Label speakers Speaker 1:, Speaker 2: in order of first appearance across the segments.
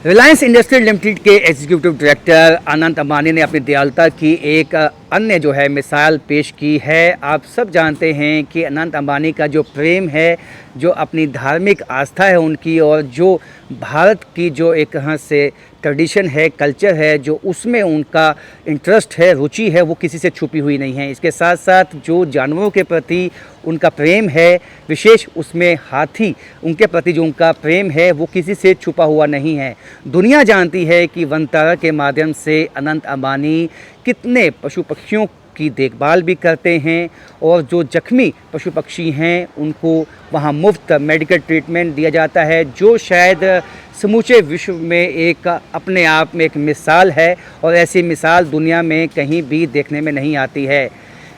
Speaker 1: Reliance industries limited के executive director Anant Ambani ने अपनी दयालुता की एक अन्य जो है मिसाल पेश की है। आप सब जानते हैं कि अनंत अंबानी का जो प्रेम है, जो अपनी धार्मिक आस्था है उनकी, और जो भारत की जो एक तरह से ट्रेडिशन है, कल्चर है, जो उसमें उनका इंटरेस्ट है, रुचि है, वो किसी से छुपी हुई नहीं है। इसके साथ साथ जो जानवरों के प्रति उनका प्रेम है, विशेष उसमें हाथी, उनके प्रति जो उनका प्रेम है वो किसी से छुपा हुआ नहीं है। दुनिया जानती है कि वनतारा के माध्यम से अनंत अंबानी कितने पशु पक्षियों की देखभाल भी करते हैं, और जो जख्मी पशु पक्षी हैं उनको वहाँ मुफ्त मेडिकल ट्रीटमेंट दिया जाता है, जो शायद समूचे विश्व में एक अपने आप में एक मिसाल है, और ऐसी मिसाल दुनिया में कहीं भी देखने में नहीं आती है।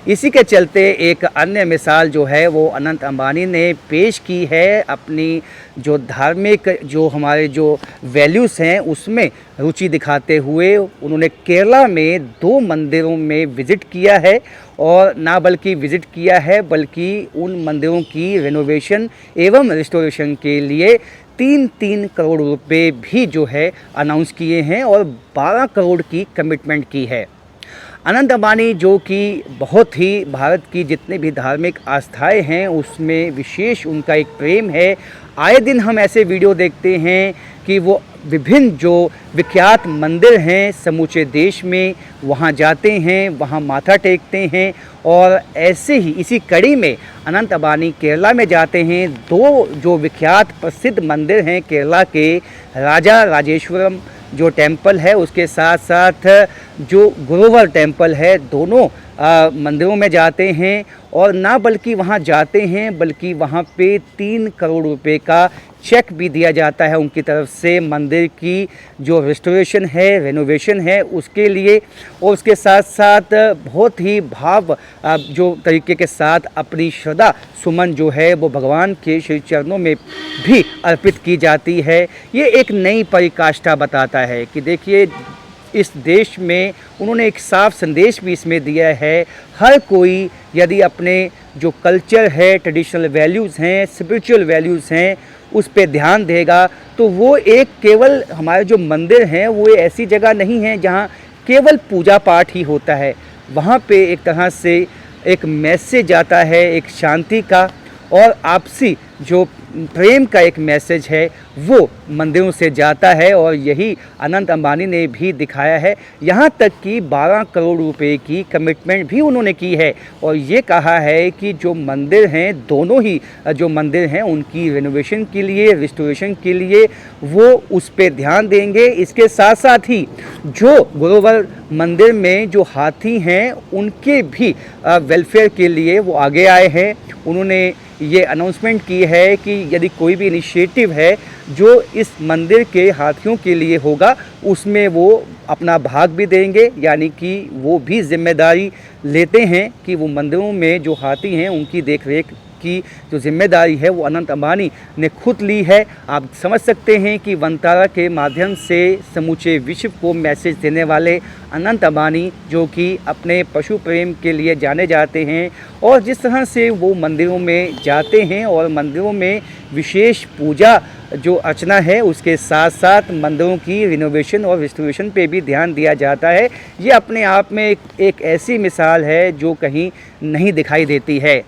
Speaker 1: इसी के चलते एक अन्य मिसाल जो है वो अनंत अंबानी ने पेश की है। अपनी जो धार्मिक जो हमारे जो वैल्यूज़ हैं उसमें रुचि दिखाते हुए उन्होंने केरला में 2 मंदिरों में विज़िट किया है, और ना बल्कि विज़िट किया है बल्कि उन मंदिरों की रेनोवेशन एवं रिस्टोरेशन के लिए 3-3 करोड़ रुपए भी जो है अनाउंस किए हैं, और 12 करोड़ की कमिटमेंट की है। अनंत अंबानी जो कि बहुत ही भारत की जितने भी धार्मिक आस्थाएं हैं उसमें विशेष उनका एक प्रेम है। आए दिन हम ऐसे वीडियो देखते हैं कि वो विभिन्न जो विख्यात मंदिर हैं समूचे देश में वहाँ जाते हैं, वहाँ माथा टेकते हैं, और ऐसे ही इसी कड़ी में अनंत अंबानी केरला में जाते हैं। 2 जो विख्यात प्रसिद्ध मंदिर हैं केरला के, राजा राजेश्वरम जो टेंपल है, उसके साथ साथ जो गुरुवर टेंपल है, दोनों मंदिरों में जाते हैं, और ना बल्कि वहाँ जाते हैं बल्कि वहाँ पे 3 करोड़ रुपए का चेक भी दिया जाता है उनकी तरफ से मंदिर की जो रिस्टोरेशन है, रेनोवेशन है उसके लिए। और उसके साथ साथ बहुत ही भाव जो तरीके के साथ अपनी श्रद्धा सुमन जो है वो भगवान के श्री चरणों में भी अर्पित की जाती है। ये एक नई परिकाष्ठा बताता है कि देखिए इस देश में उन्होंने एक साफ संदेश भी इसमें दिया है। हर कोई यदि अपने जो कल्चर है, ट्रेडिशनल वैल्यूज़ हैं, स्पिरिचुअल वैल्यूज़ हैं, उस पे ध्यान देगा तो वो एक केवल हमारे जो मंदिर हैं वो ऐसी जगह नहीं है जहाँ केवल पूजा पाठ ही होता है। वहाँ पे एक तरह से एक मैसेज आता है, एक शांति का और आपसी जो प्रेम का एक मैसेज है वो मंदिरों से जाता है, और यही अनंत अंबानी ने भी दिखाया है। यहाँ तक कि 12 करोड़ रुपए की कमिटमेंट भी उन्होंने की है, और ये कहा है कि जो मंदिर हैं, दोनों ही जो मंदिर हैं उनकी रेनोवेशन के लिए, रिस्टोरेशन के लिए वो उस पर ध्यान देंगे। इसके साथ साथ ही जो गुरुवर मंदिर में जो हाथी हैं उनके भी वेलफेयर के लिए वो आगे आए हैं। उन्होंने ये अनाउंसमेंट की है कि यदि कोई भी इनिशिएटिव है जो इस मंदिर के हाथियों के लिए होगा उसमें वो अपना भाग भी देंगे, यानी कि वो भी जिम्मेदारी लेते हैं कि वो मंदिरों में जो हाथी हैं उनकी देखरेख की जो जिम्मेदारी है वो अनंत अंबानी ने खुद ली है। आप समझ सकते हैं कि वनतारा के माध्यम से समूचे विश्व को मैसेज देने वाले अनंत अंबानी जो कि अपने पशु प्रेम के लिए जाने जाते हैं, और जिस तरह से वो मंदिरों में जाते हैं और मंदिरों में विशेष पूजा जो अर्चना है उसके साथ साथ मंदिरों की रिनोवेशन और रिस्टोरेशन पे भी ध्यान दिया जाता है। ये अपने आप में एक ऐसी मिसाल है जो कहीं नहीं दिखाई देती है।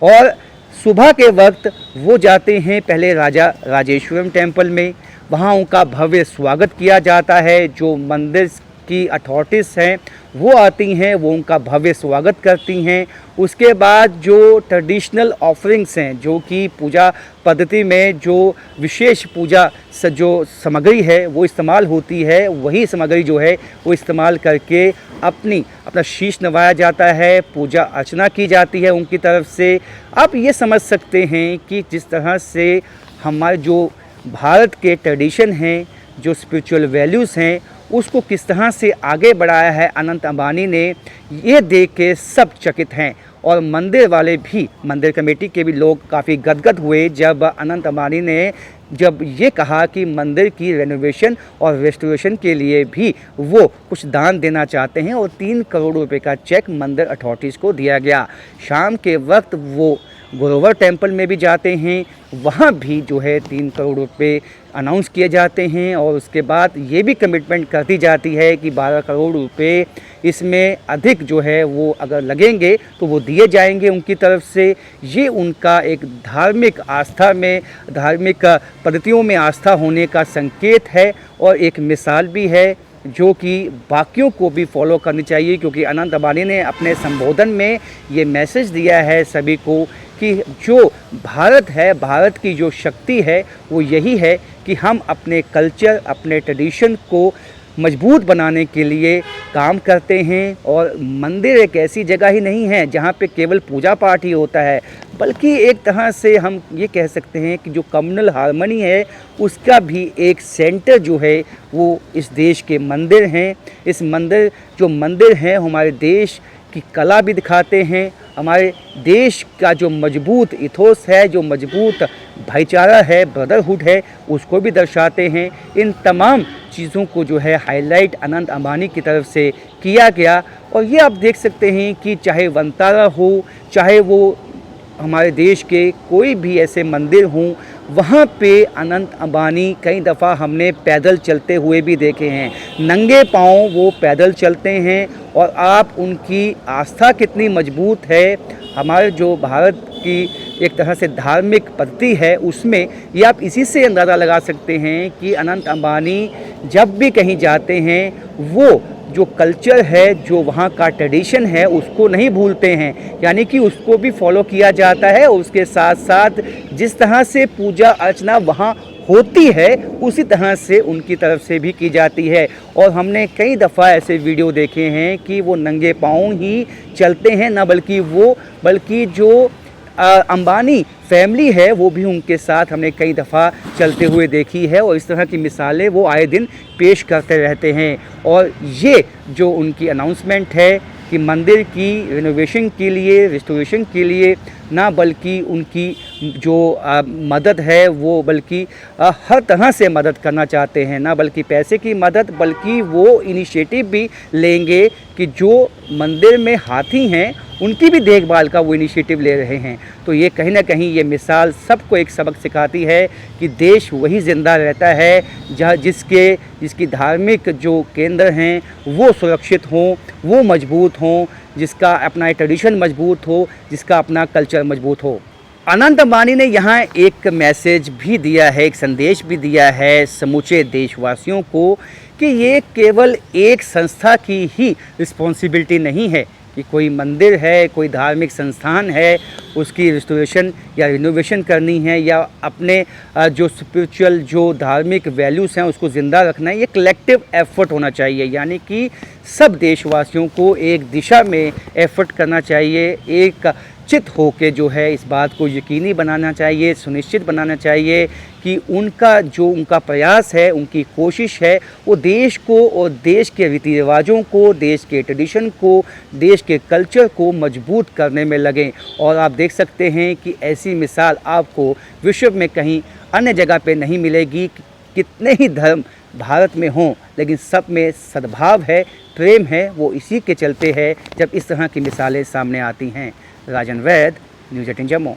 Speaker 1: और सुबह के वक्त वो जाते हैं पहले राजा राजेश्वरम टेंपल में, वहाँ उनका भव्य स्वागत किया जाता है। जो मंदिर की अथॉरिटीज़ हैं वो आती हैं, वो उनका भव्य स्वागत करती हैं। उसके बाद जो ट्रेडिशनल ऑफरिंग्स हैं, जो कि पूजा पद्धति में जो विशेष पूजा जो सामग्री है वो इस्तेमाल होती है, वही सामग्री जो है वो इस्तेमाल करके अपना शीश नवाया जाता है, पूजा अर्चना की जाती है उनकी तरफ से। आप ये समझ सकते हैं कि जिस तरह से हमारे जो भारत के ट्रेडिशन हैं, जो स्पिरिचुअल वैल्यूज़ हैं, उसको किस तरह से आगे बढ़ाया है अनंत अंबानी ने, ये देख के सब चकित हैं। और मंदिर वाले भी, मंदिर कमेटी के भी लोग काफ़ी गदगद हुए जब अनंत अंबानी ने जब ये कहा कि मंदिर की रेनोवेशन और रेस्टोरेशन के लिए भी वो कुछ दान देना चाहते हैं, और 3 करोड़ रुपए का चेक मंदिर अथॉरिटीज़ को दिया गया। शाम के वक्त वो गुरुवर टेंपल में भी जाते हैं, वहाँ भी जो है 3 करोड़ रुपए अनाउंस किए जाते हैं और उसके बाद ये भी कमिटमेंट कर दी जाती है कि 12 करोड़ रुपए इसमें अधिक जो है वो अगर लगेंगे तो वो दिए जाएंगे उनकी तरफ से। ये उनका एक धार्मिक आस्था में, धार्मिक पद्धतियों में आस्था होने का संकेत है और एक मिसाल भी है जो कि बाकियों को भी फॉलो करनी चाहिए, क्योंकि अनंत अंबानी ने अपने संबोधन में ये मैसेज दिया है सभी को कि जो भारत है, भारत की जो शक्ति है वो यही है कि हम अपने कल्चर, अपने ट्रेडिशन को मजबूत बनाने के लिए काम करते हैं। और मंदिर एक ऐसी जगह ही नहीं है जहाँ पे केवल पूजा पाठ ही होता है, बल्कि एक तरह से हम ये कह सकते हैं कि जो कम्युनल हार्मनी है उसका भी एक सेंटर जो है वो इस देश के मंदिर हैं। इस मंदिर जो मंदिर हैं हमारे देश की कला भी दिखाते हैं, हमारे देश का जो मजबूत इथोस है, जो मजबूत भाईचारा है, ब्रदरहुड है, उसको भी दर्शाते हैं। इन तमाम चीज़ों को जो है हाईलाइट अनंत अंबानी की तरफ से किया गया। और ये आप देख सकते हैं कि चाहे वंतारा हो, चाहे वो हमारे देश के कोई भी ऐसे मंदिर हों, वहाँ पे अनंत अंबानी कई दफ़ा हमने पैदल चलते हुए भी देखे हैं। नंगे पाँव वो पैदल चलते हैं और आप उनकी आस्था कितनी मजबूत है, हमारे जो भारत की एक तरह से धार्मिक पद्धति है उसमें, ये आप इसी से अंदाज़ा लगा सकते हैं कि अनंत अंबानी जब भी कहीं जाते हैं वो जो कल्चर है, जो वहाँ का ट्रेडिशन है उसको नहीं भूलते हैं, यानी कि उसको भी फॉलो किया जाता है। और उसके साथ साथ जिस तरह से पूजा अर्चना वहाँ होती है उसी तरह से उनकी तरफ से भी की जाती है। और हमने कई दफ़ा ऐसे वीडियो देखे हैं कि वो नंगे पाँव ही चलते हैं, ना बल्कि जो अंबानी फैमिली है वो भी उनके साथ हमने कई दफ़ा चलते हुए देखी है। और इस तरह की मिसालें वो आए दिन पेश करते रहते हैं। और ये जो उनकी अनाउंसमेंट है कि मंदिर की रिनोवेशन के लिए, रिस्टोरेशन के लिए, ना बल्कि उनकी जो मदद है वो बल्कि हर तरह से मदद करना चाहते हैं, ना बल्कि पैसे की मदद, बल्कि वो इनिशिएटिव भी लेंगे कि जो मंदिर में हाथी हैं उनकी भी देखभाल का वो इनिशिएटिव ले रहे हैं। तो ये कहीं ना कहीं ये मिसाल सबको एक सबक सिखाती है कि देश वही ज़िंदा रहता है जहाँ जिसकी धार्मिक जो केंद्र हैं वो सुरक्षित हों, वो मजबूत हों, जिसका अपना ट्रेडिशन मजबूत हो, जिसका अपना कल्चर मजबूत हो। अनंत अंबानी ने यहाँ एक मैसेज भी दिया है, एक संदेश भी दिया है समूचे देशवासियों को कि ये केवल एक संस्था की ही रिस्पॉन्सिबिलिटी नहीं है कि कोई मंदिर है, कोई धार्मिक संस्थान है, उसकी रिस्टोरेशन या रिनोवेशन करनी है या अपने जो स्पिरिचुअल, जो धार्मिक वैल्यूज़ हैं उसको ज़िंदा रखना है। ये कलेक्टिव एफर्ट होना चाहिए, यानी कि सब देशवासियों को एक दिशा में एफर्ट करना चाहिए, एक चित होके जो है इस बात को यकीनी बनाना चाहिए, सुनिश्चित बनाना चाहिए कि उनका प्रयास है, उनकी कोशिश है, वो देश को और देश के रीति रिवाजों को, देश के ट्रेडिशन को, देश के कल्चर को मजबूत करने में लगें। और आप देख सकते हैं कि ऐसी मिसाल आपको विश्व में कहीं अन्य जगह पे नहीं मिलेगी। कितने ही धर्म भारत में हों, लेकिन सब में सद्भाव है, प्रेम है, वो इसी के चलते है जब इस तरह की मिसालें सामने आती हैं। राजन वैद, न्यूज़ 18 जम्मू।